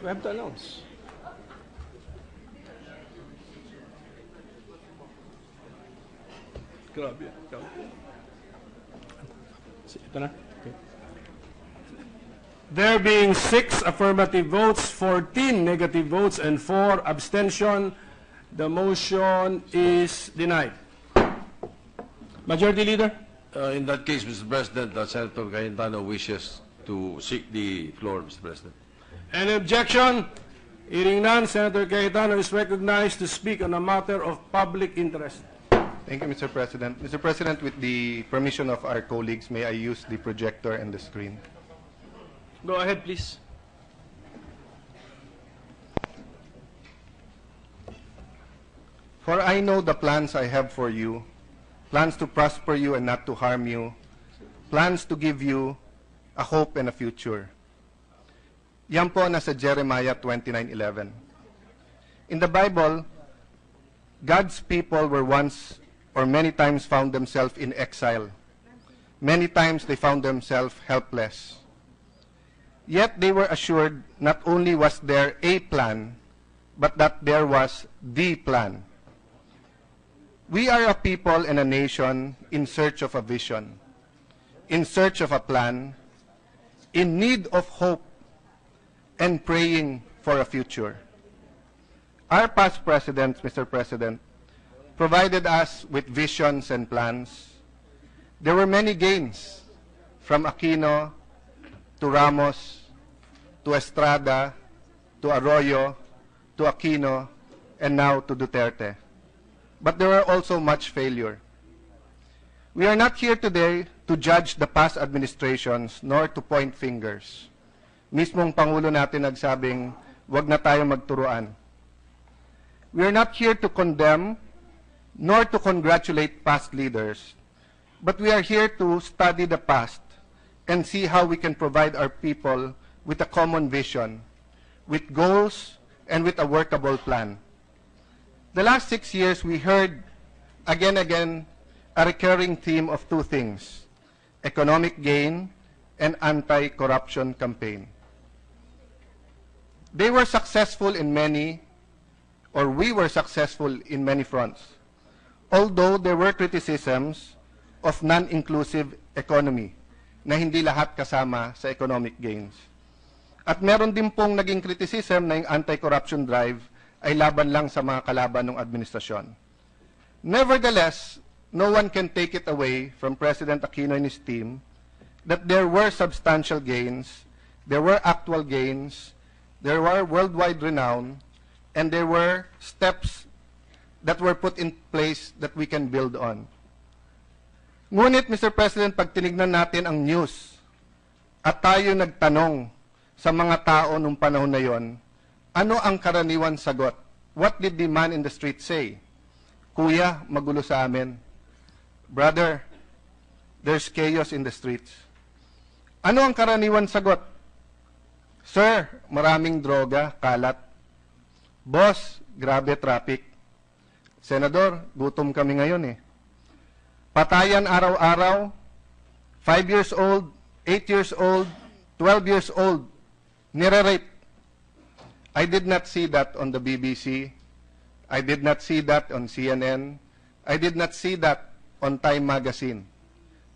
We have to announce. Grabe. Ito na. Okay. There being 6 affirmative votes, 14 negative votes, and 4 abstention, the motion is denied. Majority Leader? In that case, Mr. President, Senator Cayetano wishes to seek the floor, Mr. President. Any objection? Hearing none, Senator Cayetano is recognized to speak on a matter of public interest. Thank you, Mr. President. Mr. President, with the permission of our colleagues, may I use the projector and the screen? Go ahead, please. For I know the plans I have for you, plans to prosper you and not to harm you, plans to give you a hope and a future. Yan po nasa Jeremiah 29:11. In the Bible, God's people were once or many times found themselves in exile. Many times they found themselves helpless. Yet they were assured not only was there a plan, but that there was the plan. We are a people and a nation in search of a vision, in search of a plan, in need of hope, and praying for a future. Our past presidents, Mr. President, provided us with visions and plans. There were many gains, from Aquino to Ramos, to Estrada, to Arroyo, to Aquino, and now to Duterte. But there were also much failure. We are not here today to judge the past administrations nor to point fingers. Mismong Pangulo natin nagsabing, wag na tayo magturuan. We are not here to condemn nor to congratulate past leaders, but we are here to study the past and see how we can provide our people with a common vision, with goals, and with a workable plan. The last 6 years, we heard again a recurring theme of 2 things: economic gain and anti-corruption campaign. They were successful in many, or we were successful in many fronts, although there were criticisms of non-inclusive economy, na hindi lahat kasama sa economic gains. At meron din pong naging criticism na yung anti-corruption drive ay laban lang sa mga kalaban ng administrasyon. Nevertheless, no one can take it away from President Aquino and his team that there were substantial gains, there were actual gains, there were worldwide renown, and there were steps that were put in place that we can build on. Ngunit, Mr. President, pag tinignan natin ang news at tayo nagtanong sa mga tao nung panahon na yon, ano ang karaniwan sagot? What did the man in the street say? Kuya, magulo sa amin. Brother, there's chaos in the streets. Ano ang karaniwan sagot? Sir, maraming droga, kalat. Boss, grabe traffic. Senador, gutom kami ngayon eh. Patayan araw-araw, 5 years old, 8 years old, 12 years old, nire-rape. I did not see that on the BBC. I did not see that on CNN. I did not see that on Time Magazine.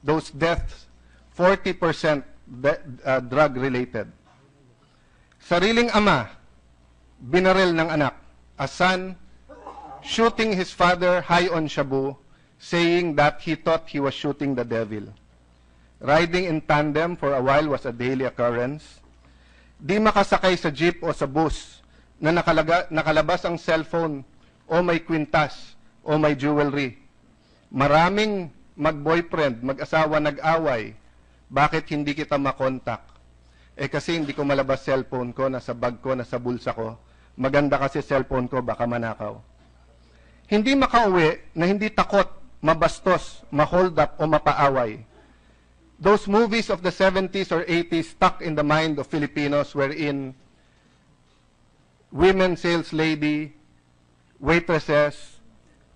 Those deaths, 40% drug-related. Sariling ama, binaril ng anak. A son shooting his father high on shabu, saying that he thought he was shooting the devil. Riding in tandem for a while was a daily occurrence. Di makasakay sa jeep o sa bus na nakalabas ang cellphone o may kwintas o may jewelry. Maraming mag-boyfriend, mag-asawa nag-away. Bakit hindi kita makontak? Eh kasi hindi ko malabas cellphone ko, nasa bag ko, nasa bulsa ko. Maganda kasi cellphone ko, baka manakaw. Hindi makauwi na hindi takot, mabastos, ma-hold up o mapaaway. Those movies of the 70s or 80s stuck in the mind of Filipinos wherein women sales lady, waitresses,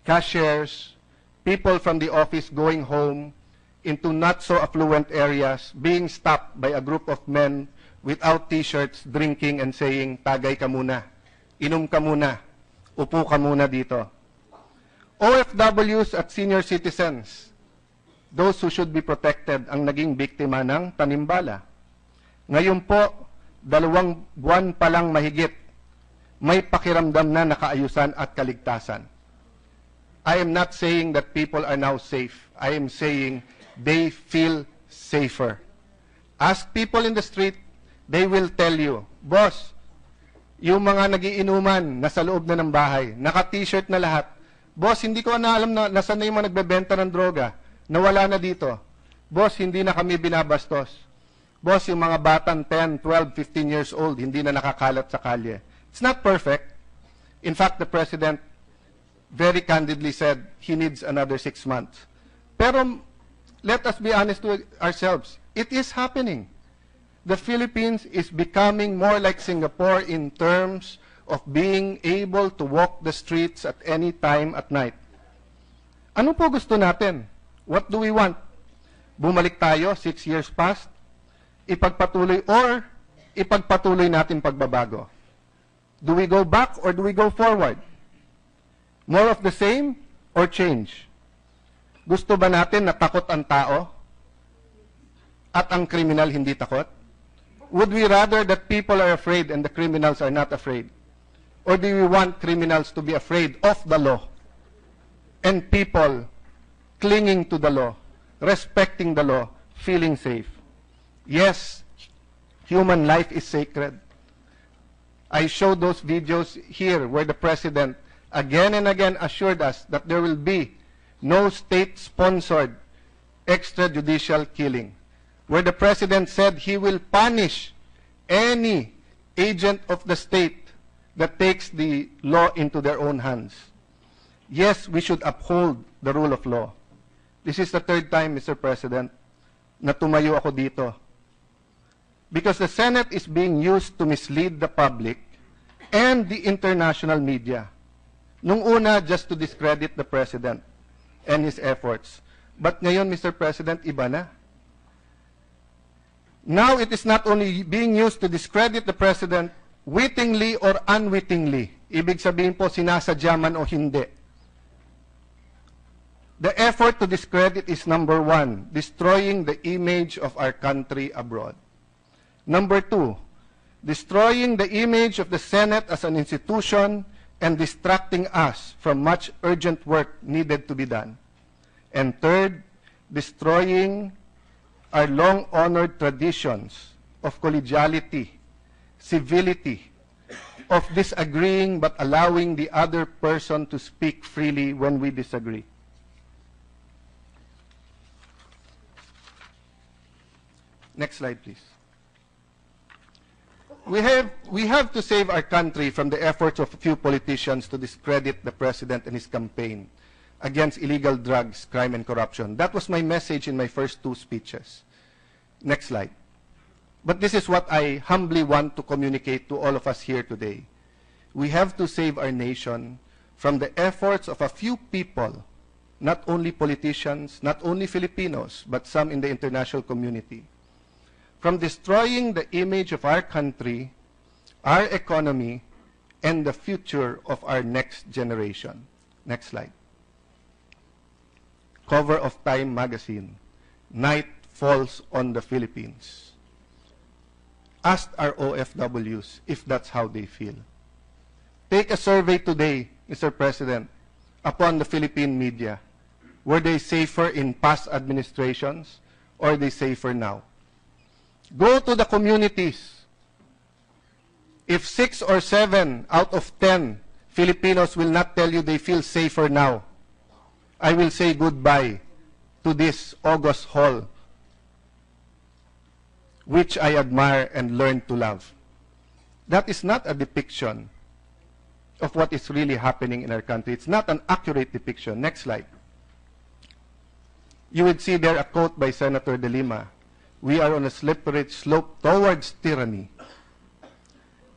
cashiers, people from the office going home into not so affluent areas, being stopped by a group of men without t-shirts, drinking and saying, tagay ka muna, inom ka muna, upo ka muna dito. OFWs at senior citizens, those who should be protected, ang naging biktima ng tanimbala. Ngayon po, 2 buwan pa lang mahigit, may pakiramdam na nakaayusan at kaligtasan. I am not saying that people are now safe. I am saying they feel safer. Ask people in the street, they will tell you, boss, yung mga nagiinuman, nasa loob na ng bahay, naka-t-shirt na lahat. Boss, hindi ko na alam na nasaan na yung mga nagbebenta ng droga. Nawala na dito. Boss, hindi na kami binabastos. Boss, yung mga batang 10, 12, 15 years old, hindi na nakakalat sa kalye. It's not perfect. In fact, the President very candidly said he needs another 6 months. Pero let us be honest with ourselves. It is happening. The Philippines is becoming more like Singapore in terms of being able to walk the streets at any time at night. Ano po gusto natin? What do we want? Bumalik tayo 6 years past? Ipagpatuloy or ipagpatuloy natin pagbabago? Do we go back or do we go forward? More of the same or change? Gusto ba natin na takot ang tao at ang kriminal hindi takot? Would we rather that people are afraid and the criminals are not afraid? Or do we want criminals to be afraid of the law and people clinging to the law, respecting the law, feeling safe? Yes, human life is sacred. I showed those videos here where the President again and again assured us that there will be no state-sponsored extrajudicial killing, where the President said he will punish any agent of the state that takes the law into their own hands. Yes, we should uphold the rule of law. This is the 3rd time, Mr. President, na tumayo ako dito. Because the Senate is being used to mislead the public and the international media. Nung una, just to discredit the President and his efforts. But ngayon, Mr. President, iba na. Now, it is not only being used to discredit the President wittingly or unwittingly. Ibig sabihin po, sinasadya man o hindi. The effort to discredit is number 1, destroying the image of our country abroad. Number 2, destroying the image of the Senate as an institution and distracting us from much urgent work needed to be done. And 3rd, destroying our long-honored traditions of collegiality, civility, of disagreeing but allowing the other person to speak freely when we disagree. Next slide, please. We have to save our country from the efforts of a few politicians to discredit the President and his campaign against illegal drugs, crime, and corruption. That was my message in my first 2 speeches. Next slide. But this is what I humbly want to communicate to all of us here today. We have to save our nation from the efforts of a few people, not only politicians, not only Filipinos, but some in the international community, from destroying the image of our country, our economy, and the future of our next generation. Next slide. Cover of Time magazine. Night falls on the Philippines. Ask our OFWs if that's how they feel. Take a survey today, Mr. President, upon the Philippine media. Were they safer in past administrations or are they safer now? Go to the communities. If 6 or 7 out of 10 Filipinos will not tell you they feel safer now, I will say goodbye to this August Hall, which I admire and learn to love. That is not a depiction of what is really happening in our country. It's not an accurate depiction. Next slide. You would see there a quote by Senator De Lima. We are on a slippery slope towards tyranny,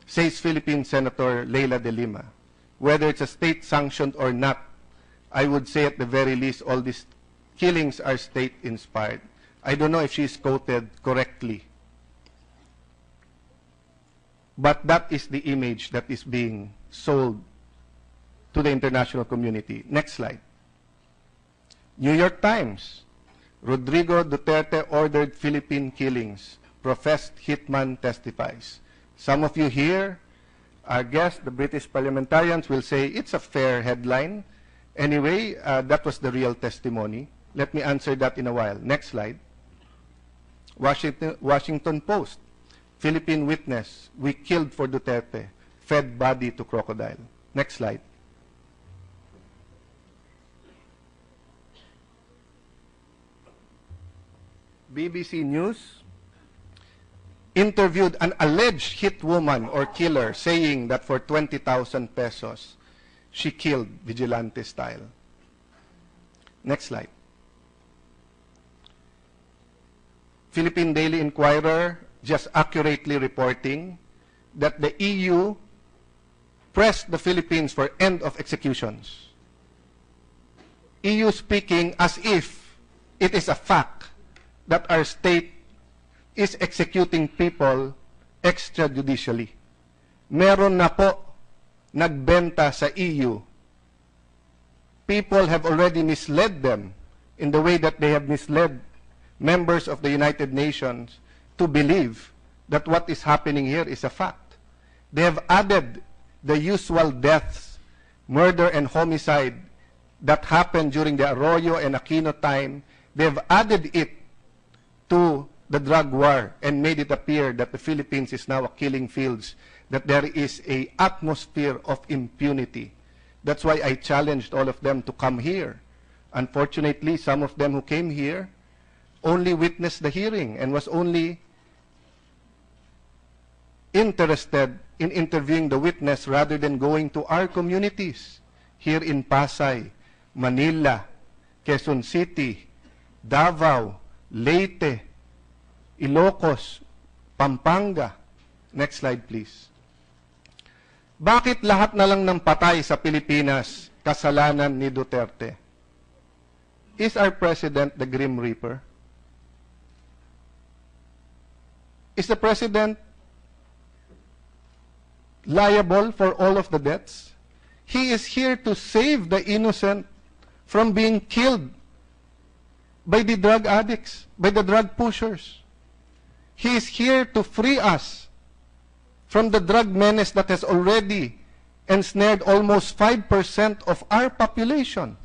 says Philippine Senator Leila de Lima. Whether it's a state-sanctioned or not, I would say at the very least all these killings are state-inspired. I don't know if she's quoted correctly. But that is the image that is being sold to the international community. Next slide. New York Times. Rodrigo Duterte ordered Philippine killings. Professed hitman testifies. Some of you here, our guests, the British parliamentarians, will say it's a fair headline. Anyway, that was the real testimony. Let me answer that in a while. Next slide. Washington Post. Philippine witness, we killed for Duterte, fed body to crocodile. Next slide. BBC News interviewed an alleged hit woman or killer saying that for 20,000 pesos, she killed vigilante style. Next slide. Philippine Daily Inquirer just accurately reporting that the EU pressed the Philippines for end of executions. EU speaking as if it is a fact that our state is executing people extrajudicially. Meron na po nagbenta sa EU. People have already misled them in the way that they have misled members of the United Nations to believe that what is happening here is a fact. They have added the usual deaths, murder and homicide that happened during the Arroyo and Aquino time. They have added it to the drug war and made it appear that the Philippines is now a killing fields, that there is an atmosphere of impunity. That's why I challenged all of them to come here. Unfortunately, some of them who came here only witnessed the hearing and was only interested in interviewing the witness rather than going to our communities here in Pasay, Manila, Quezon City, Davao, Leyte, Ilocos, Pampanga. Next slide, please. Bakit lahat na lang ng patay sa Pilipinas kasalanan ni Duterte? Is our President the Grim Reaper? Is the President liable for all of the deaths? He is here to save the innocent from being killed by the drug addicts, by the drug pushers. He is here to free us from the drug menace that has already ensnared almost 5% of our population.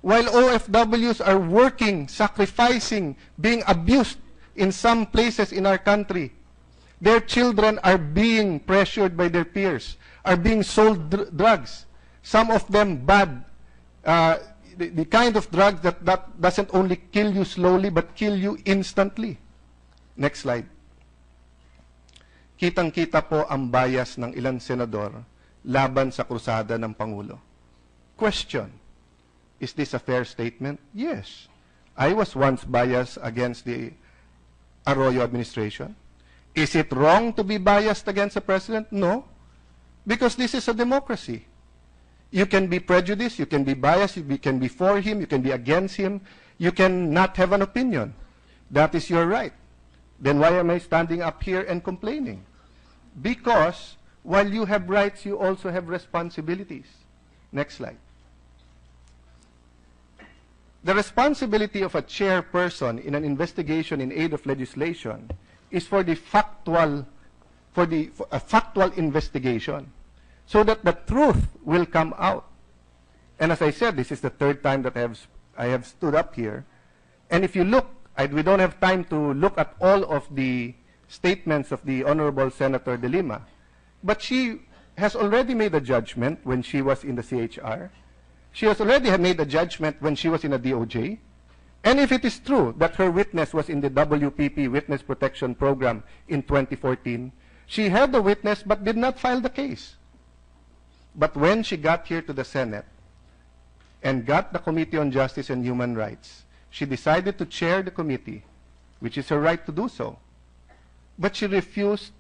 While OFWs are working, sacrificing, being abused in some places in our country, their children are being pressured by their peers, are being sold drugs. Some of them bad, the kind of drugs that doesn't only kill you slowly but kill you instantly. Next slide. Kitang-kita po ang bias ng ilang senador laban sa krusada ng Pangulo. Question. Is this a fair statement? Yes. I was once biased against the Arroyo administration. Is it wrong to be biased against the president? No. Because this is a democracy. You can be prejudiced, you can be biased, you can be for him, you can be against him, you can not have an opinion. That is your right. Then why am I standing up here and complaining? Because while you have rights, you also have responsibilities. Next slide. The responsibility of a chairperson in an investigation in aid of legislation is for a factual investigation, so that the truth will come out. And as I said, this is the third time that I have stood up here. And if you look, we don't have time to look at all of the statements of the Honorable Senator de Lima, but she has already made a judgment when she was in the CHR. She has already made a judgment when she was in a DOJ. And if it is true that her witness was in the WPP, Witness Protection Program, in 2014, she had the witness but did not file the case. But when she got here to the Senate and got the Committee on Justice and Human Rights, she decided to chair the committee, which is her right to do so. But she refused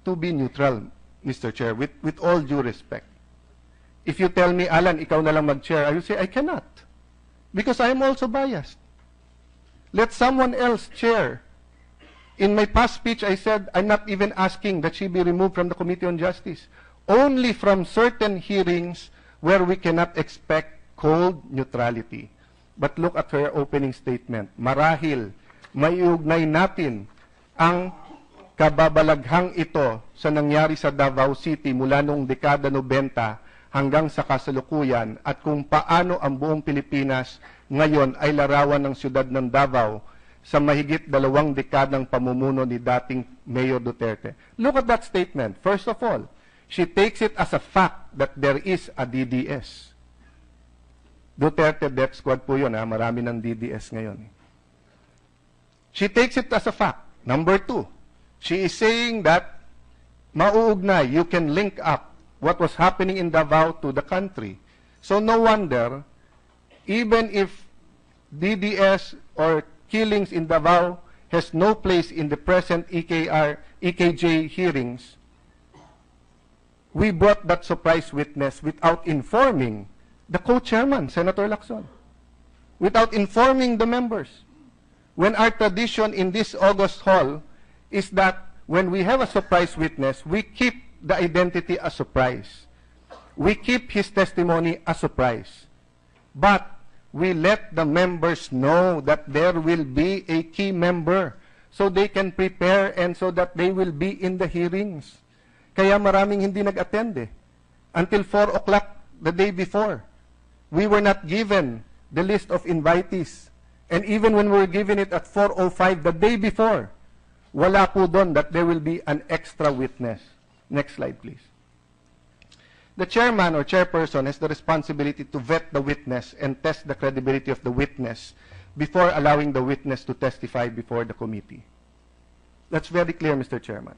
to be neutral, Mr. Chair, with all due respect. If you tell me, Alan, ikaw na lang mag-chair, I will say, I cannot. Because I am also biased. Let someone else chair In my past speech, I said I'm not even asking that she be removed from the Committee on Justice. Only from certain hearings where we cannot expect cold neutrality. But look at her opening statement. Marahil, maiugnay natin ang kababalaghang ito sa nangyari sa Davao City mula noong dekada 90 hanggang sa kasalukuyan at kung paano ang buong Pilipinas ngayon ay larawan ng siyudad ng Davao sa mahigit 2 dekadang pamumuno ni dating Mayor Duterte. Look at that statement. First of all, she takes it as a fact that there is a DDS. Duterte Death Squad po yun, ha? Marami ng DDS ngayon. She takes it as a fact. Number 2, she is saying that mauugnay, you can link up what was happening in Davao to the country. So no wonder, even if DDS or killings in Davao has no place in the present EKJ hearings, we brought that surprise witness without informing the co-chairman, Senator Lacson, without informing the members. When our tradition in this August hall is that when we have a surprise witness, we keep the identity a surprise. We keep his testimony a surprise. But we let the members know that there will be a key member so they can prepare and so that they will be in the hearings. Kaya maraming hindi nag-attend until 4 o'clock the day before. We were not given the list of invitees. And even when we were given it at 4:05 the day before, wala po doon that there will be an extra witness. Next slide, please. The chairman or chairperson has the responsibility to vet the witness and test the credibility of the witness before allowing the witness to testify before the committee. That's very clear, Mr. Chairman.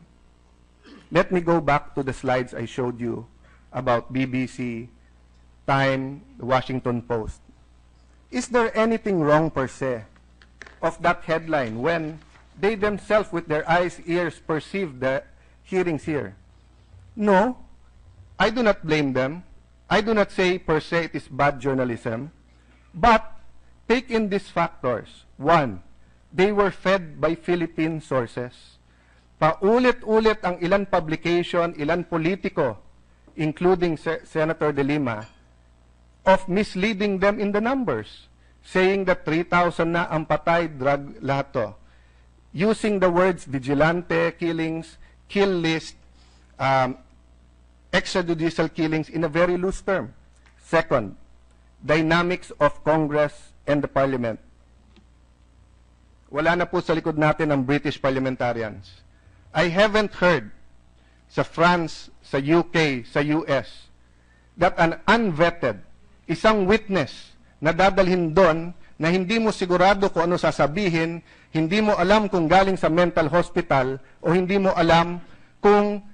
Let me go back to the slides I showed you about BBC, Time, the Washington Post. Is there anything wrong per se of that headline when they themselves with their eyes, ears perceive the hearings here? No, I do not blame them. I do not say per se it is bad journalism. But take in these factors. 1, they were fed by Philippine sources. Paulit-ulit ang ilan publication, ilan politiko, including Senator De Lima, of misleading them in the numbers, saying that 3,000 na ang patay, drug, lahat to. Using the words vigilante killings, kill list, extrajudicial killings in a very loose term. Second, dynamics of Congress and the Parliament. Wala na po sa likod natin ang British parliamentarians. I haven't heard sa France, sa UK, sa US, that an unvetted, isang witness na dadalhin doon na hindi mo sigurado kung ano sasabihin, hindi mo alam kung galing sa mental hospital o hindi mo alam kung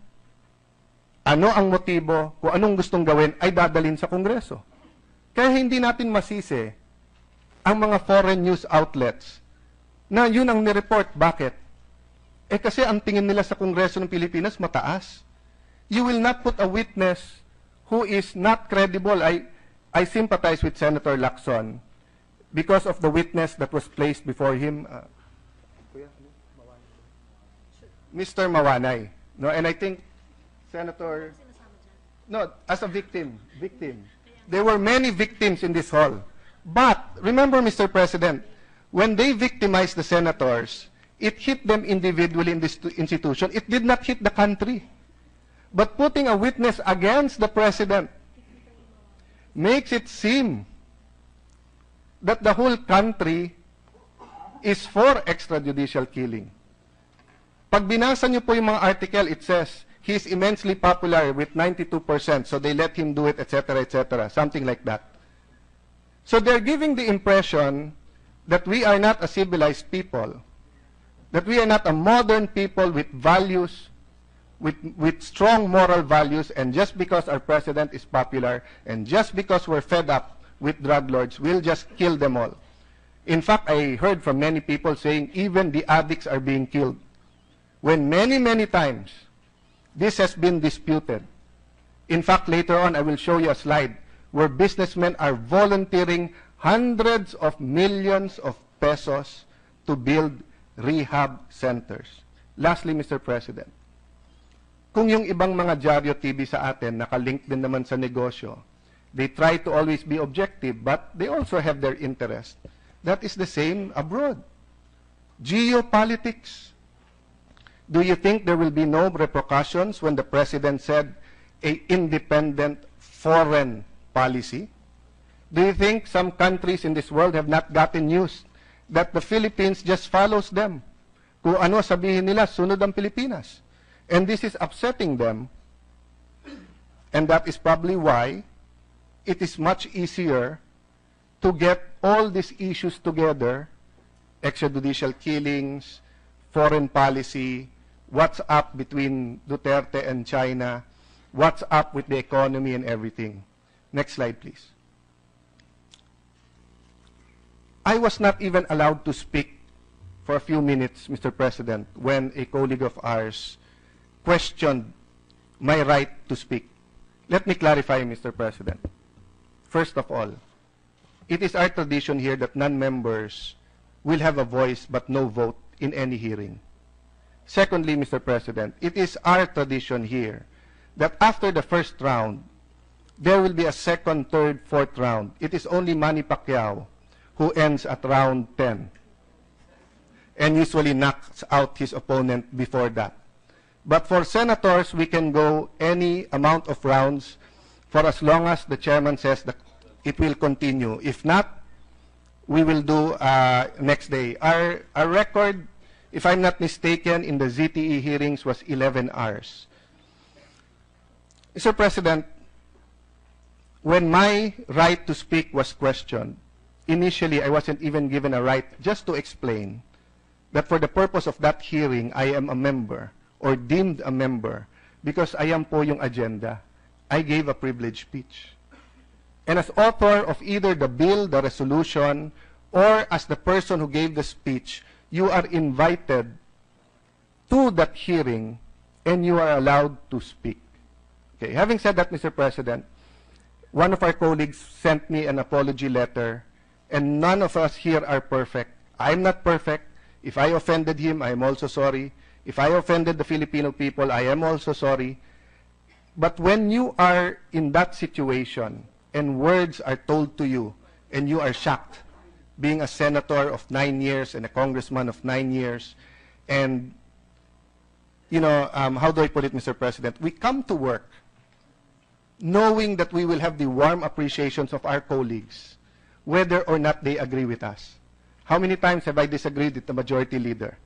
ano ang motibo, kung anong gustong gawin, ay dadalhin sa Kongreso. Kaya hindi natin masisi ang mga foreign news outlets na yun ang nireport. Bakit? Kasi ang tingin nila sa Kongreso ng Pilipinas mataas. You will not put a witness who is not credible. I sympathize with Senator Lacson because of the witness that was placed before him, Mr. Mawanay. No, and I think Senator, no, as a victim. There were many victims in this hall. But remember, Mr. President, when they victimized the senators, it hit them individually in this institution. It did not hit the country. But putting a witness against the president makes it seem that the whole country is for extrajudicial killing. Pag binasa niyo po yung mga article, it says, he is immensely popular with 92%, so they let him do it, etc., something like that. So they're giving the impression that we are not a civilized people, that we are not a modern people with values, with strong moral values, and just because our president is popular, and just because we're fed up with drug lords, we'll just kill them all. In fact, I heard from many people saying even the addicts are being killed. When many, many times, this has been disputed. In fact, later on, I will show you a slide where businessmen are volunteering hundreds of millions of pesos to build rehab centers. Lastly, Mr. President, kung yung ibang mga dyaryo TV sa atin nakalink din naman sa negosyo, they try to always be objective, but they also have their interest. That is the same abroad. Geopolitics. Do you think there will be no repercussions when the President said a independent foreign policy? Do you think some countries in this world have not gotten used that the Philippines just follows them? Kung ano sabihin nila, sunod ang Pilipinas. And this is upsetting them. And that is probably why it is much easier to get all these issues together, extrajudicial killings, foreign policy, what's up between Duterte and China, what's up with the economy and everything. Next slide, please. I was not even allowed to speak for a few minutes, Mr. President, when a colleague of ours questioned my right to speak. Let me clarify, Mr. President. First of all, it is our tradition here that non-members will have a voice but no vote in any hearing. Secondly, Mr. President, it is our tradition here that after the first round, there will be a second, third, fourth round. It is only Manny Pacquiao who ends at round 10 and usually knocks out his opponent before that. But for senators, we can go any amount of rounds for as long as the chairman says that it will continue. If not, we will do next day. Our record, if I'm not mistaken, in the ZTE hearings was 11 hours. Mr. President, when my right to speak was questioned, initially I wasn't even given a right just to explain that for the purpose of that hearing, I am a member or deemed a member because I am po yung agenda. I gave a privilege speech. And as author of either the bill, the resolution, or as the person who gave the speech, you are invited to that hearing and you are allowed to speak. Okay. Having said that, Mr. President, one of our colleagues sent me an apology letter, and none of us here are perfect. I'm not perfect. If I offended him, I am also sorry. If I offended the Filipino people, I am also sorry. But when you are in that situation and words are told to you and you are shocked, being a senator of 9 years and a congressman of 9 years, and, you know, how do I put it, Mr. President? We come to work knowing that we will have the warm appreciations of our colleagues, whether or not they agree with us. How many times have I disagreed with the majority leader?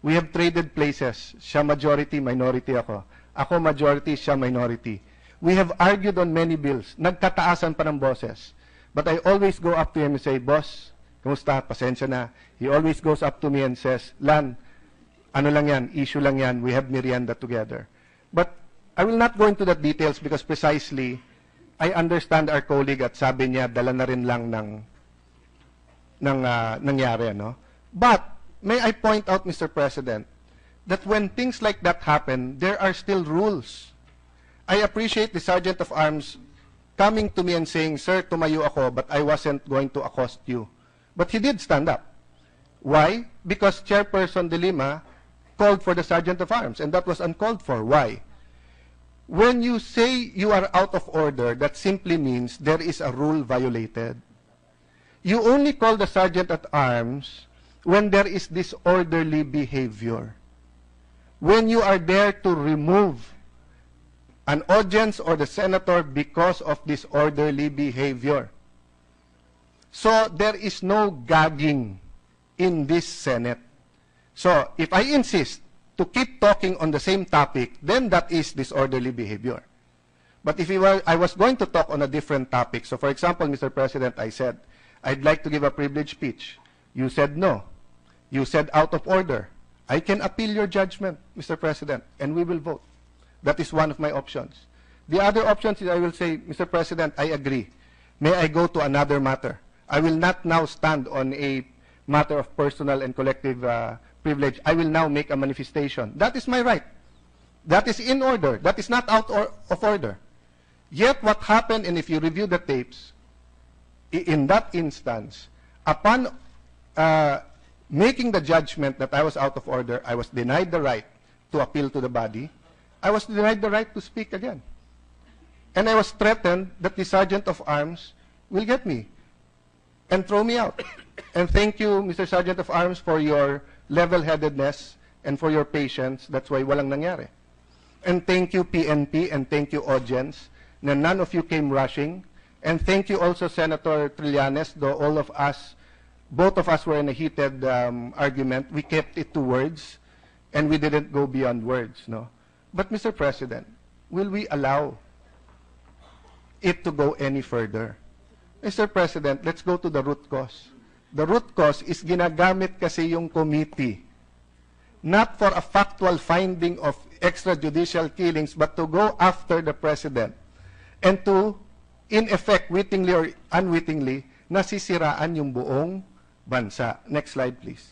We have traded places. Siya majority, minority ako. Ako majority, siya minority. We have argued on many bills. Nagkataasan pa ng boses. But I always go up to him and say, Boss, kamusta? Pasensya na. He always goes up to me and says, Lan, ano lang yan, issue lang yan, we have merienda together. But I will not go into the details because precisely, I understand our colleague at sabi niya, dala na rin lang ng nangyari, no? But, may I point out, Mr. President, that when things like that happen, there are still rules. I appreciate the Sergeant of Arms coming to me and saying, Sir, tumayo ako, but I wasn't going to accost you. But he did stand up. Why? Because Chairperson de Lima called for the Sergeant of Arms, and that was uncalled for. Why? When you say you are out of order, that simply means there is a rule violated. You only call the Sergeant at Arms when there is disorderly behavior. When you are there to remove an audience or the senator because of disorderly behavior. So there is no gagging in this Senate. So if I insist to keep talking on the same topic, then that is disorderly behavior. But if I was going to talk on a different topic, so for example, Mr. President, I said, I'd like to give a privilege speech. You said no. You said out of order. I can appeal your judgment, Mr. President, and we will vote. That is one of my options. The other options is I will say, Mr. President, I agree. May I go to another matter? I will not now stand on a matter of personal and collective privilege. I will now make a manifestation. That is my right. That is in order. That is not out of order. Yet what happened, and if you review the tapes, in that instance, upon making the judgment that I was out of order, I was denied the right to appeal to the body. I was denied the right to speak again. And I was threatened that the Sergeant of Arms will get me and throw me out. And thank you, Mr. Sergeant of Arms, for your level-headedness and for your patience. That's why walang nangyari. And thank you, PNP, and thank you, audience, na none of you came rushing. And thank you also, Senator Trillanes, though all of us, both of us were in a heated argument. We kept it to words, and we didn't go beyond words, no? But, Mr. President, will we allow it to go any further? Mr. President, let's go to the root cause. The root cause is ginagamit kasi yung committee, not for a factual finding of extrajudicial killings, but to go after the President and to, in effect, wittingly or unwittingly, nasisiraan yung buong bansa. Next slide, please.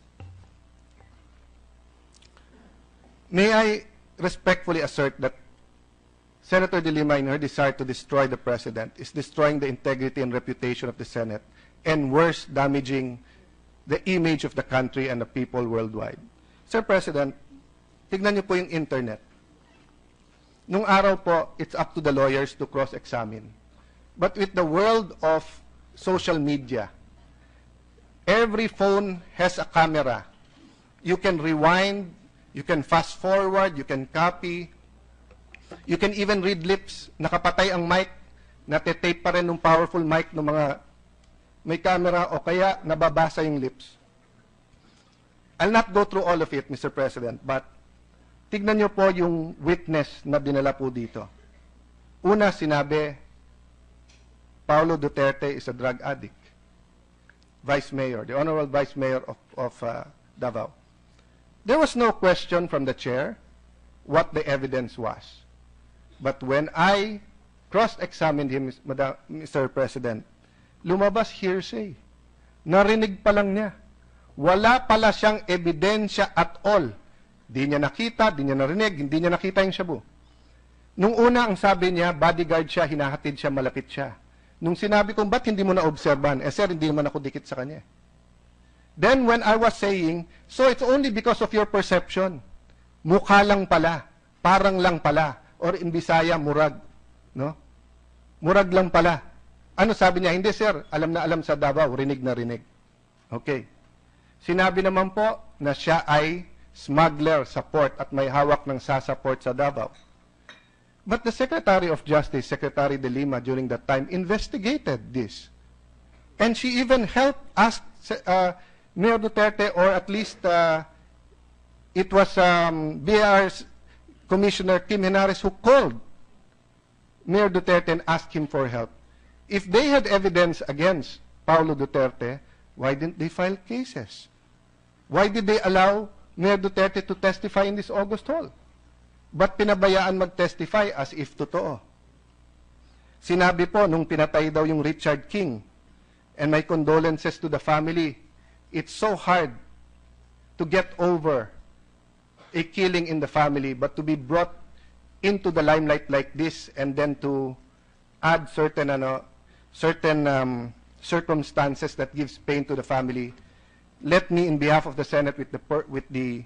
May I respectfully assert that Senator De Lima, in her desire to destroy the President, is destroying the integrity and reputation of the Senate, and worse, damaging the image of the country and the people worldwide. Sir President, tignan niyo po yung internet. Nung araw po, it's up to the lawyers to cross-examine. But with the world of social media, every phone has a camera. You can rewind, you can fast forward, you can copy, you can even read lips. Nakapatay ang mic, natetape pa rin ng powerful mic ng mga may camera o kaya nababasa yung lips. I'll not go through all of it, Mr. President, but tignan niyo po yung witness na dinala po dito. Una, sinabi, Paulo Duterte is a drug addict. Vice Mayor, the Honorable Vice Mayor of Davao. There was no question from the chair what the evidence was. But when I cross-examined him, Mr. President, lumabas hearsay. Narinig pa lang niya. Wala pala siyang ebidensya at all. Di niya nakita, di niya narinig, hindi niya nakita yung shabu. Nung una, ang sabi niya, bodyguard siya, hinahatid siya, malapit siya. Nung sinabi kong, ba't hindi mo na-obserban? Sir, hindi naman ako dikit sa kanya. Then when I was saying, so it's only because of your perception. Mukha lang pala, parang lang pala, or in Bisaya, murag. No? Murag lang pala. Ano sabi niya? Hindi, sir, alam na alam sa Davao, rinig na rinig. Okay. Sinabi naman po na siya ay smuggler sa port at may hawak ng sasaport sa Davao. But the Secretary of Justice, Secretary De Lima, during that time, investigated this. And she even helped ask Mayor Duterte, or at least it was BR's Commissioner Kim Henares who called Mayor Duterte and asked him for help. If they had evidence against Paulo Duterte, why didn't they file cases? Why did they allow Mayor Duterte to testify in this August hall? Ba't pinabayaan mag-testify as if totoo? Sinabi po nung pinatay daw yung Richard King, and my condolences to the family, it's so hard to get over a killing in the family, but to be brought into the limelight like this and then to add certain circumstances that gives pain to the family. Let me, in behalf of the Senate, with the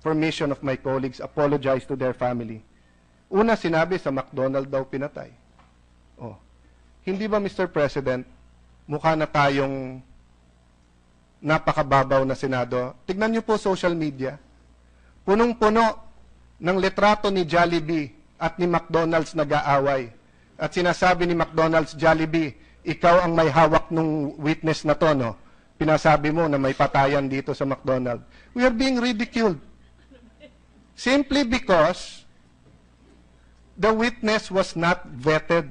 permission of my colleagues, apologize to their family. Una, sinabi sa McDonald daw pinatay. Oh. Hindi ba, Mr. President, mukha na tayong napakababaw na Senado? Tignan niyo po social media. Punong-puno ng litrato ni Jollibee at ni McDonald's nag-aaway. At sinasabi ni McDonald's, Jollibee, ikaw ang may hawak ng witness na to, no? Pinasabi mo na may patayan dito sa McDonald's. We are being ridiculed. Simply because the witness was not vetted.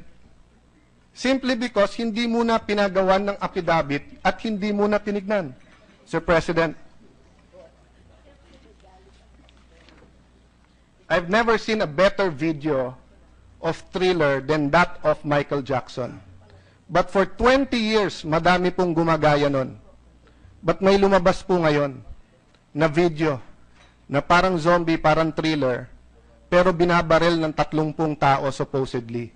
Simply because hindi muna pinagawan ng affidavit at hindi muna tinignan. Sir President, I've never seen a better video of Thriller than that of Michael Jackson. But for 20 years, madami pong gumagaya nun. But may lumabas po ngayon na video na parang zombie, parang Thriller, pero binabaril ng 30 tao supposedly.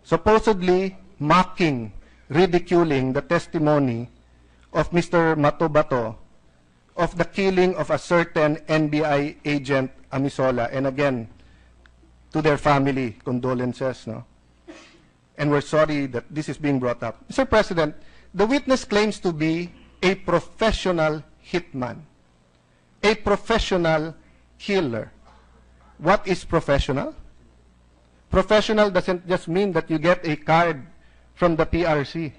Supposedly mocking, ridiculing the testimony of Mr. Matobato of the killing of a certain NBI agent, Amisola. And again, to their family, condolences, no? And we're sorry that this is being brought up. Mr. President, the witness claims to be a professional hitman, a professional killer. What is professional? Professional doesn't just mean that you get a card from the PRC.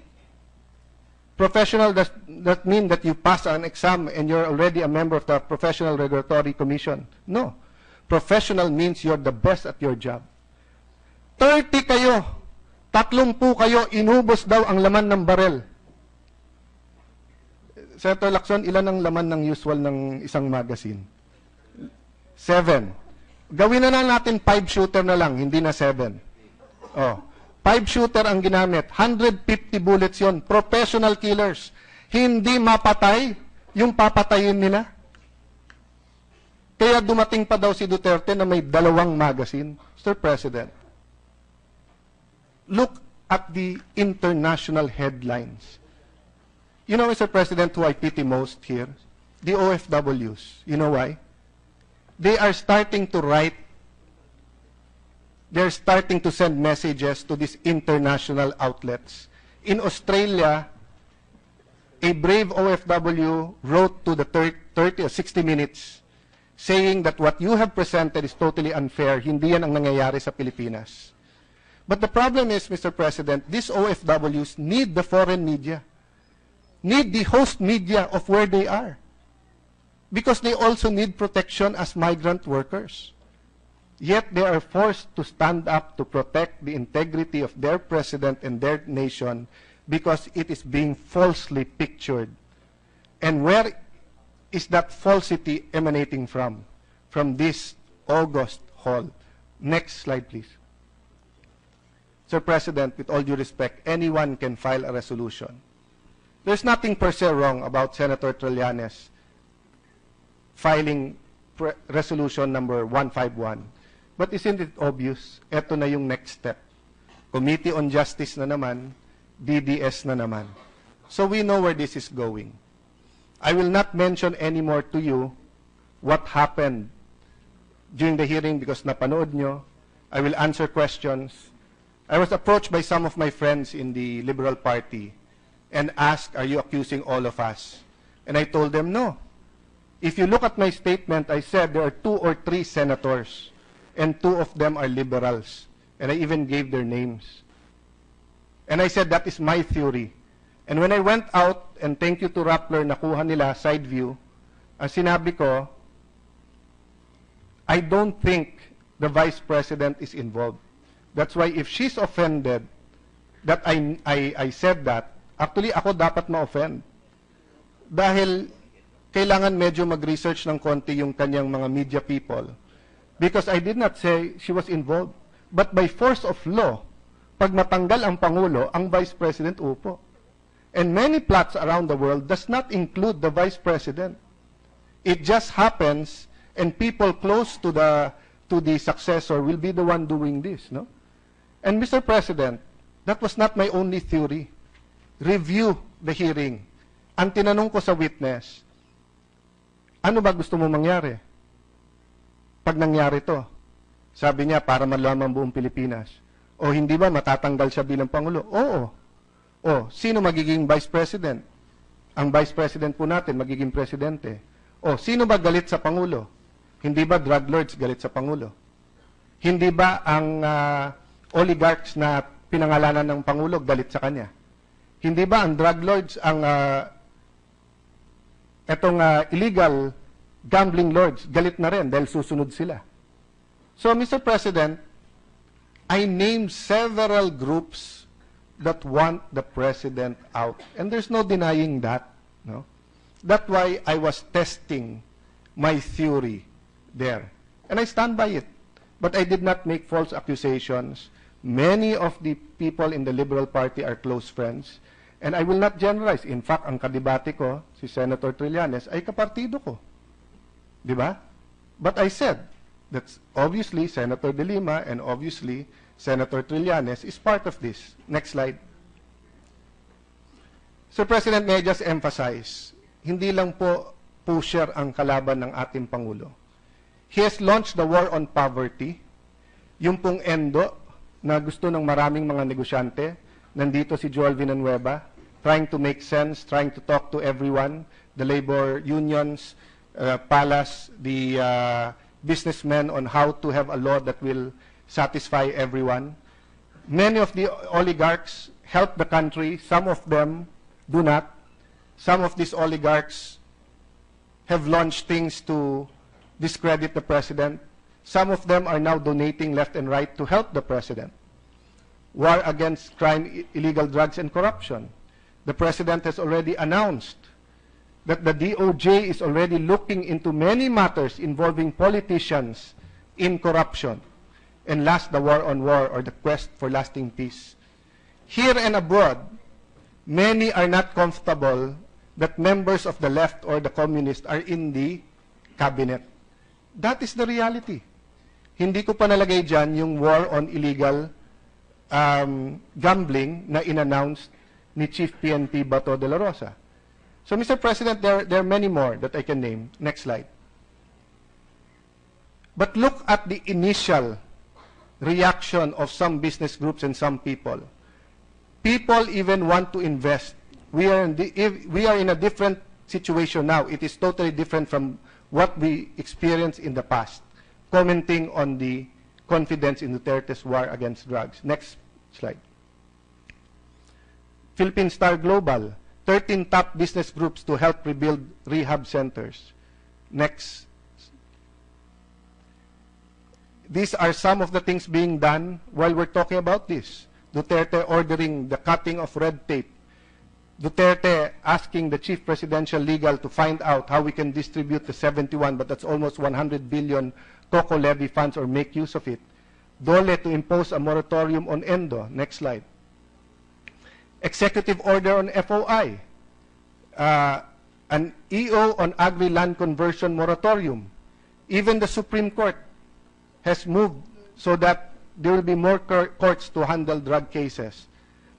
Professional does not mean that you pass an exam and you're already a member of the Professional Regulatory Commission. No. Professional means you're the best at your job. 30 kayo, 30 kayo, inubos daw ang laman ng barel. Senator Lacson, ilan ang laman ng usual ng isang magazine? 7. Gawin na lang natin 5-shooter na lang, hindi na 7. Oh. 5-shooter ang ginamit. 150 bullets yon. Professional killers. Hindi mapatay yung papatayin nila. Kaya dumating pa daw si Duterte na may 2 magazine. Mr. President, look at the international headlines. You know, Mr. President, who I pity most here? The OFWs. You know why? They are starting to write, they're starting to send messages to these international outlets. In Australia, a brave OFW wrote to the 30 or 60 Minutes saying that what you have presented is totally unfair. Hindi yan ang nangyayari sa Pilipinas. But the problem is, Mr. President, these OFWs need the foreign media, need the host media of where they are, because they also need protection as migrant workers. Yet they are forced to stand up to protect the integrity of their president and their nation because it is being falsely pictured. And where is that falsity emanating from? From this August hall. Next slide, please. Sir President, with all due respect, anyone can file a resolution. There's nothing per se wrong about Senator Trillanes filing resolution number 151. But isn't it obvious? Ito na yung next step. Committee on Justice na naman, DDS na naman. So we know where this is going. I will not mention anymore to you what happened during the hearing because napanood nyo. I will answer questions. I was approached by some of my friends in the Liberal Party and asked, are you accusing all of us? And I told them, no. If you look at my statement, I said there are 2 or 3 senators, and 2 of them are liberals. And I even gave their names. And I said, that is my theory. And when I went out, and thank you to Rappler, nakuha nila side view, ang sinabi ko, I don't think the Vice President is involved. That's why if she's offended that I said that, actually ako dapat ma-offend. Dahil kailangan medyo mag-research ng konti yung kanyang mga media people. Because I did not say she was involved. But by force of law, pag matanggal ang Pangulo, ang Vice President upo. And many plots around the world does not include the Vice President. It just happens, and people close to the successor will be the one doing this, no? And Mr. President, that was not my only theory. Review the hearing. Ang tinanong ko sa witness, ano ba gusto mo mangyari? Pag nangyari to, sabi niya, para malaman buong Pilipinas. O hindi ba matatanggal siya bilang Pangulo? Oo. O, sino magiging Vice President? Ang Vice President po natin magiging Presidente. O, sino ba galit sa Pangulo? Hindi ba drug lords galit sa Pangulo? Hindi ba ang oligarchs na pinangalanan ng Pangulo galit sa kanya? Hindi ba ang drug lords, ang illegal gambling lords, galit na rin dahil susunod sila? So, Mr. President, I named several groups that want the President out. And there's no denying that. No? That's why I was testing my theory there. And I stand by it. But I did not make false accusations. Many of the people in the Liberal Party are close friends. And I will not generalize. In fact, ang kadibate ko, si Senator Trillanes, ay kapartido ko. Di ba? But I said that obviously Senator De Lima and obviously Senator Trillanes is part of this. Next slide. Sir President, may I just emphasize, hindi lang po pusher ang kalaban ng ating Pangulo. He has launched the war on poverty. Yung pong endo na gusto ng maraming mga negosyante, nandito si Joel Villanueva, trying to make sense, trying to talk to everyone, the labor unions, Palas, the businessmen on how to have a law that will satisfy everyone. Many of the oligarchs help the country. Some of them do not. Some of these oligarchs have launched things to discredit the president. Some of them are now donating left and right to help the president. War against crime, illegal drugs, and corruption. The president has already announced that the DOJ is already looking into many matters involving politicians in corruption. And last, the war on war, or the quest for lasting peace. Here and abroad, many are not comfortable that members of the left or the communists are in the cabinet. That is the reality. Hindi ko pa nalagay dyan yung war on illegal gambling na in-announced ni Chief PNP Bato de la Rosa. So, Mr. President, there are many more that I can name. Next slide. But look at the initial reaction of some business groups and some people. People even want to invest. We are in a different situation now. It is totally different from what we experienced in the past, commenting on the confidence in Duterte's war against drugs. Next slide. Philippine Star Global, 13 top business groups to help rebuild rehab centers. Next. These are some of the things being done while we're talking about this. Duterte ordering the cutting of red tape. Duterte asking the chief presidential legal to find out how we can distribute the 71, but that's almost 100 billion COCO levy funds, or make use of it. Dole to impose a moratorium on endo. Next slide. Executive order on FOI. An EO on agri-land conversion moratorium. Even the Supreme Court has moved so that there will be more courts to handle drug cases.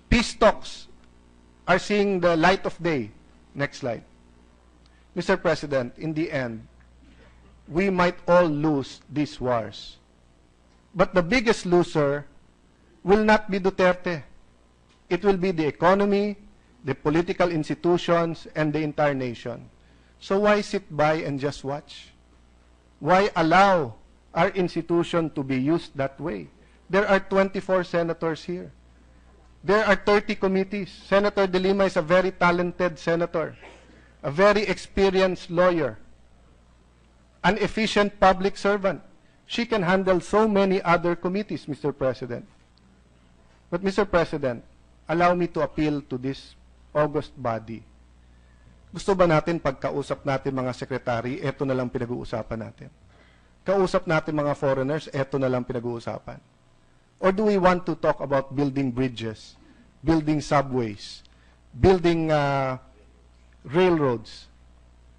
Peace talks are seeing the light of day. Next slide. Mr. President, in the end, we might all lose these wars. But the biggest loser will not be Duterte. It will be the economy, the political institutions, and the entire nation. So why sit by and just watch? Why allow our institution to be used that way? There are 24 senators here. There are 30 committees. Senator De Lima is a very talented senator, a very experienced lawyer, an efficient public servant. She can handle so many other committees, Mr. President. But, Mr. President, allow me to appeal to this august body. Gusto ba natin pagkausap natin mga sekretary, eto na lang pinag-uusapan natin? Kausap natin mga foreigners, eto na lang pinag-uusapan? Or do we want to talk about building bridges, building subways, building railroads,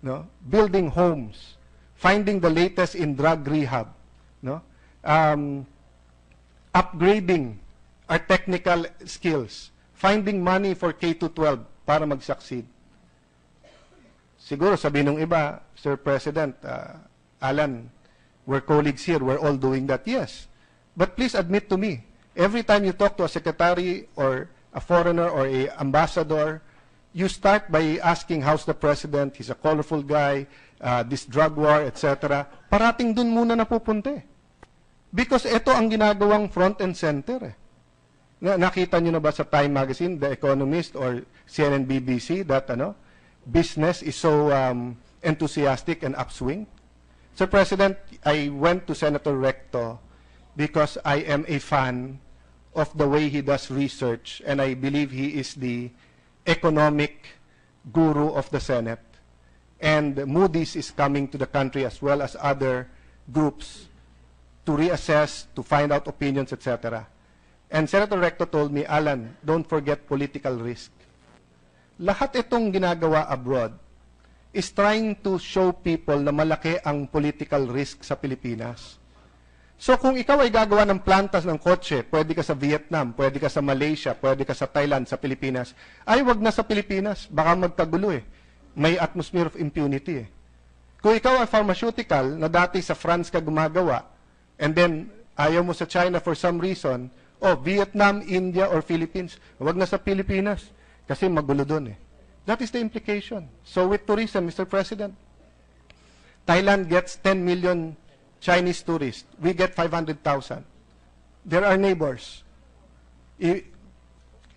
no? Building homes, finding the latest in drug rehab, no? Upgrading our technical skills, finding money for K-12 para mag-succeed. Siguro sabihin ng iba, Sir President, Allan, we're colleagues here, we're all doing that. Yes. But please admit to me, every time you talk to a secretary or a foreigner or a ambassador, you start by asking, how's the president? He's a colorful guy, this drug war, etc. Parating dun muna napupunta eh. Because ito ang ginagawang front and center eh. Nakita nyo na ba sa Time Magazine, The Economist, or CNN BBC that business is so enthusiastic and upswing? Sir President, I went to Senator Recto because I am a fan of the way he does research, and I believe he is the economic guru of the Senate. And Moody's is coming to the country as well as other groups to reassess, to find out opinions, etc. And Senator Recto told me, Allan, don't forget political risk. Lahat itong ginagawa abroad is trying to show people na malaki ang political risk sa Pilipinas. So kung ikaw ay gagawa ng plantas ng kotse, pwede ka sa Vietnam, pwede ka sa Malaysia, pwede ka sa Thailand, sa Pilipinas, ay wag na sa Pilipinas, baka magkagulo eh. May atmosphere of impunity eh. Kung ikaw ay pharmaceutical na dati sa France ka gumagawa, and then ayaw mo sa China for some reason, Vietnam, India, or Philippines, wag na sa Pilipinas, kasi magulo doon eh. That is the implication. So with tourism, Mr. President, Thailand gets 10 million Chinese tourists. We get 500,000. They're our neighbors. I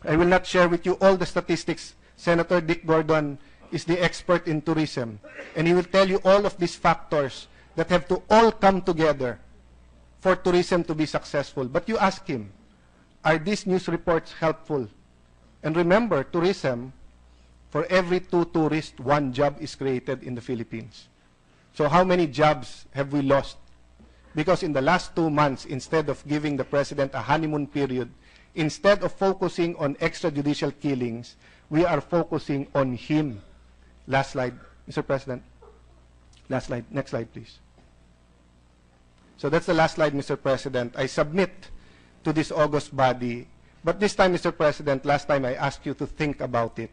will not share with you all the statistics. Senator Dick Gordon is the expert in tourism, and he will tell you all of these factors that have to all come together for tourism to be successful. But you ask him, are these news reports helpful? And remember, tourism, for every 2 tourists, 1 job is created in the Philippines. So how many jobs have we lost? Because in the last 2 months, instead of giving the president a honeymoon period, instead of focusing on extrajudicial killings, we are focusing on him. Last slide, Mr. President. Last slide. Next slide, please. So that's the last slide, Mr. President. I submit to this august body, but this time, Mr. President, last time I asked you to think about it.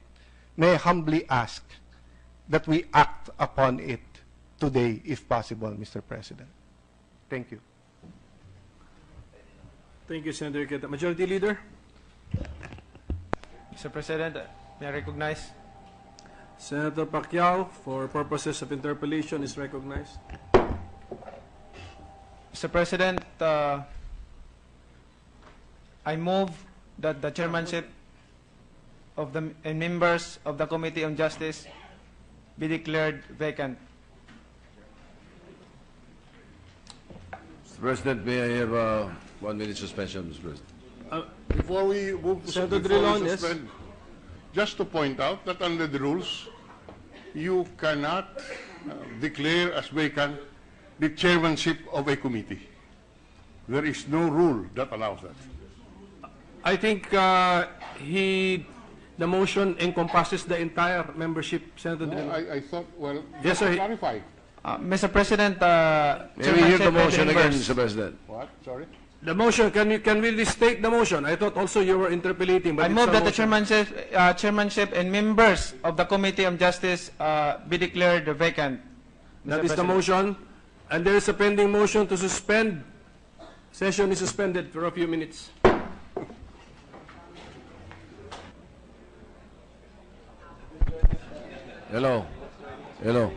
May I humbly ask that we act upon it today, if possible, Mr. President. Thank you. Thank you, Senator Cayetano. Majority Leader? Mr. President, may I recognize? Senator Pacquiao, for purposes of interpellation, is recognized. Mr. President, I move that the chairmanship of the and members of the Committee on Justice be declared vacant. Mr. President, may I have a 1-minute suspension, Mr. President? Before we move to Senator before we Trillanes. suspend, just to point out that under the rules, you cannot declare as vacant the chairmanship of a committee. There is no rule that allows that. I think the motion encompasses the entire membership, Senator No, Trillanes. I thought, well, Yes, just to sir. clarify. Mr. President, May we hear the chairmanship and motion again, members- Mr. President? What? Sorry? The motion, can we restate the motion? I thought also you were interpellating, but I it's move a that the motion. chairmanship and members of the Committee on Justice be declared vacant. That Mr. is the President. motion. And there is a pending motion to suspend. Session is suspended for a few minutes. Hello. Hello.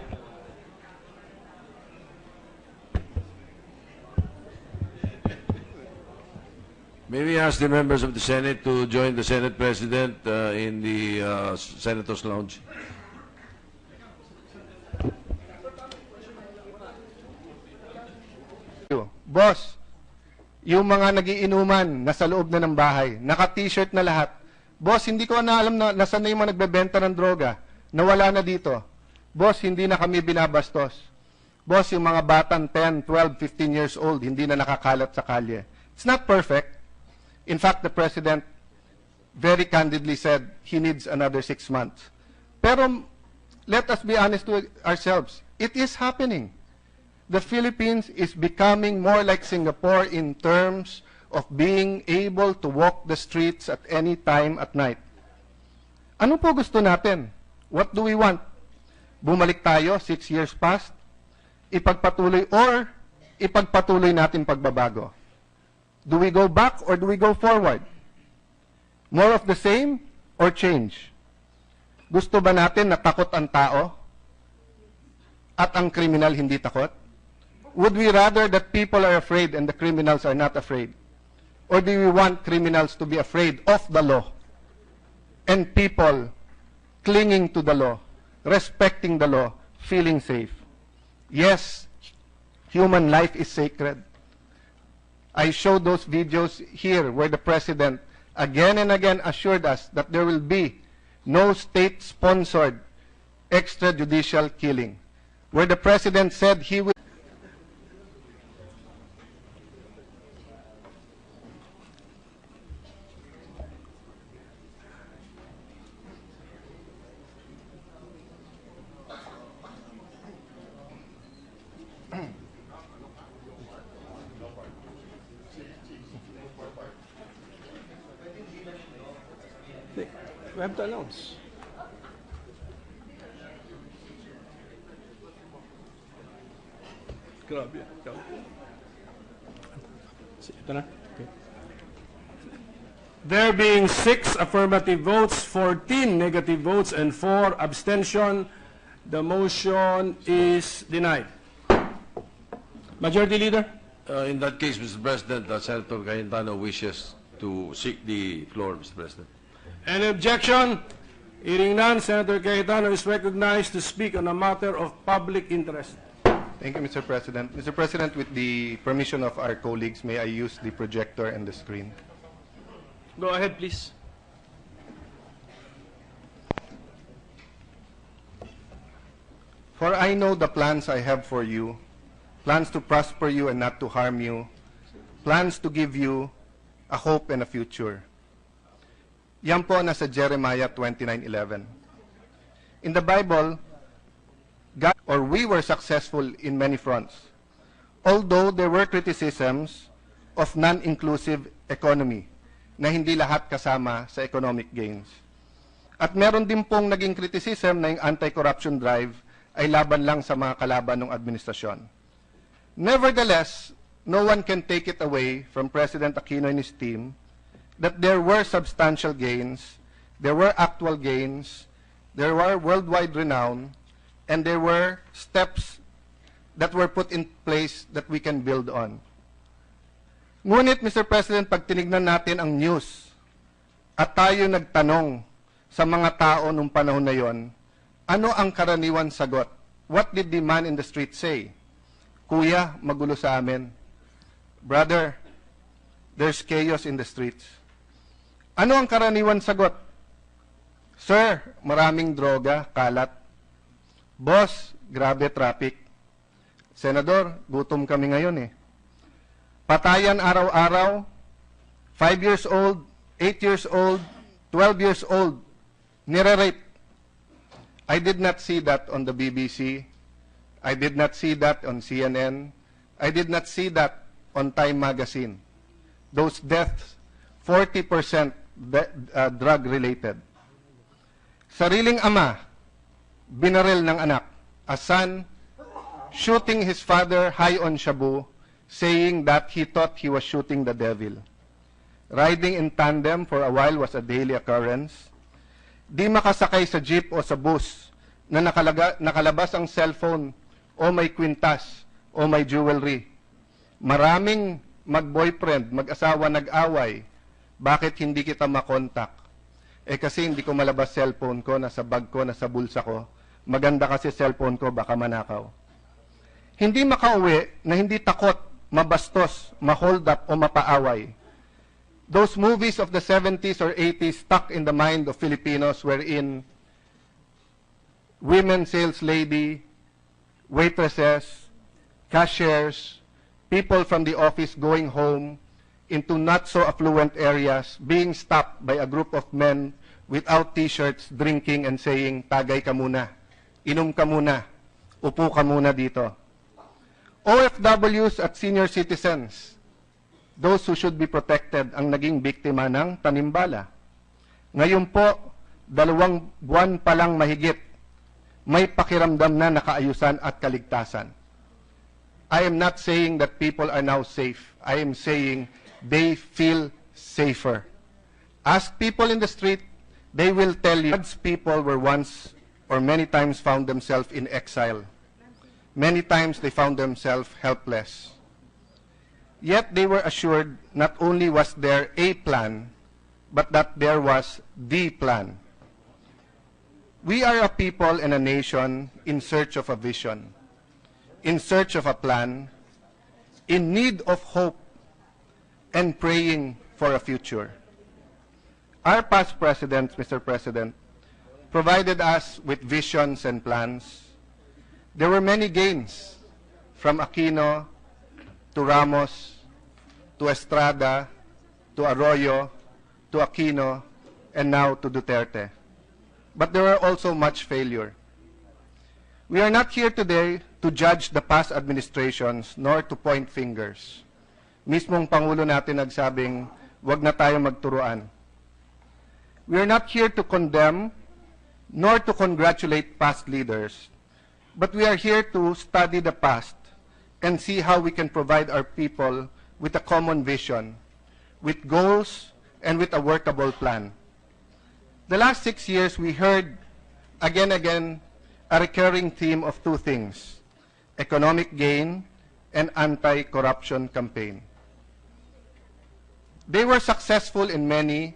May we ask the members of the Senate to join the Senate President in the Senator's Lounge? Boss, yung mga nagiinuman, nasa loob na ng bahay, naka-t-shirt na lahat. Boss, hindi ko na alam na nasaan na yung mga nagbebenta ng droga. Nawala na dito. Boss, hindi na kami binabastos. Boss, yung mga batang 10, 12, 15 years old, hindi na nakakalat sa kalye. It's not perfect. In fact, the President very candidly said he needs another 6 months. Pero let us be honest to ourselves. It is happening. The Philippines is becoming more like Singapore in terms of being able to walk the streets at any time at night. Ano po gusto natin? What do we want? Bumalik tayo 6 years past? Ipagpatuloy or ipagpatuloy natin pagbabago? Do we go back or do we go forward? More of the same or change? Gusto ba natin na takot ang tao at ang kriminal hindi takot? Would we rather that people are afraid and the criminals are not afraid? Or do we want criminals to be afraid of the law and people clinging to the law, respecting the law, feeling safe? Yes, human life is sacred. I showed those videos here where the President again and again assured us that there will be no state-sponsored extrajudicial killing, where the President said he will We have to announce. Grabe. Ito na. Okay. There being 6 affirmative votes, 14 negative votes, and 4 abstention, the motion is denied. Majority Leader? In that case, Mr. President, Senator Cayetano wishes to seek the floor, Mr. President. Any objection? Hearing none, Senator Cayetano is recognized to speak on a matter of public interest. Thank you, Mr. President. Mr. President, with the permission of our colleagues, may I use the projector and the screen? Go ahead, please. For I know the plans I have for you, plans to prosper you and not to harm you, plans to give you a hope and a future. Yan po nasa Jeremiah 29:11. In the Bible, God or we were successful in many fronts, although there were criticisms of non-inclusive economy na hindi lahat kasama sa economic gains. At meron din pong naging criticism na yung anti-corruption drive ay laban lang sa mga kalaban ng administrasyon. Nevertheless, no one can take it away from President Aquino and his team that there were substantial gains, there were actual gains, there were worldwide renown, and there were steps that were put in place that we can build on. Ngunit, Mr. President, pag tinignan natin ang news at tayo nagtanong sa mga tao nung panahon na yon, ano ang karaniwan sagot? What did the man in the street say? Kuya, magulo sa amin. Brother, there's chaos in the streets. Ano ang karaniwan sagot? Sir, maraming droga, kalat. Boss, grabe traffic. Senador, gutom kami ngayon eh. Patayan araw-araw, 5 years old, 8 years old, 12 years old, nire-rape. I did not see that on the BBC. I did not see that on CNN. I did not see that on Time Magazine. Those deaths, 40% drug-related. Sariling ama, binaril ng anak. A son shooting his father high on shabu, saying that he thought he was shooting the devil. Riding in tandem for a while was a daily occurrence. Di makasakay sa jeep o sa bus na nakalabas ang cellphone o may kwintas o may jewelry. Maraming mag-boyfriend, mag-asawa nag-away. Bakit hindi kita makontak? Eh kasi hindi ko malabas cellphone ko, nasa bag ko, nasa bulsa ko. Maganda kasi cellphone ko, baka manakaw. Hindi makauwi na hindi takot, mabastos, ma-hold up o mapaaway. Those movies of the 70s or 80s stuck in the mind of Filipinos wherein women sales lady, waitresses, cashiers, people from the office going home into not so affluent areas being stopped by a group of men without t-shirts drinking and saying, tagay ka muna, inom ka muna, upo ka muna dito. OFWs at senior citizens, those who should be protected, ang naging biktima ng tanimbala. Ngayon po, 2 buwan pa lang mahigit, may pakiramdam na nakaayusan at kaligtasan. I am not saying that people are now safe. I am saying they feel safer. Ask people in the street, they will tell you God's people were once or many times found themselves in exile. Many times they found themselves helpless. Yet they were assured not only was there a plan, but that there was the plan. We are a people and a nation in search of a vision, in search of a plan, in need of hope, and praying for a future. Our past presidents, Mr. President, provided us with visions and plans. There were many gains, from Aquino to Ramos, to Estrada, to Arroyo, to Aquino, and now to Duterte. But there were also much failure. We are not here today to judge the past administrations nor to point fingers. Mismong Pangulo natin nagsabing, wag na tayo magturuan. We are not here to condemn nor to congratulate past leaders, but we are here to study the past and see how we can provide our people with a common vision, with goals, and with a workable plan. The last 6 years, we heard again a recurring theme of two things: economic gain and anti-corruption campaign. They were successful in many,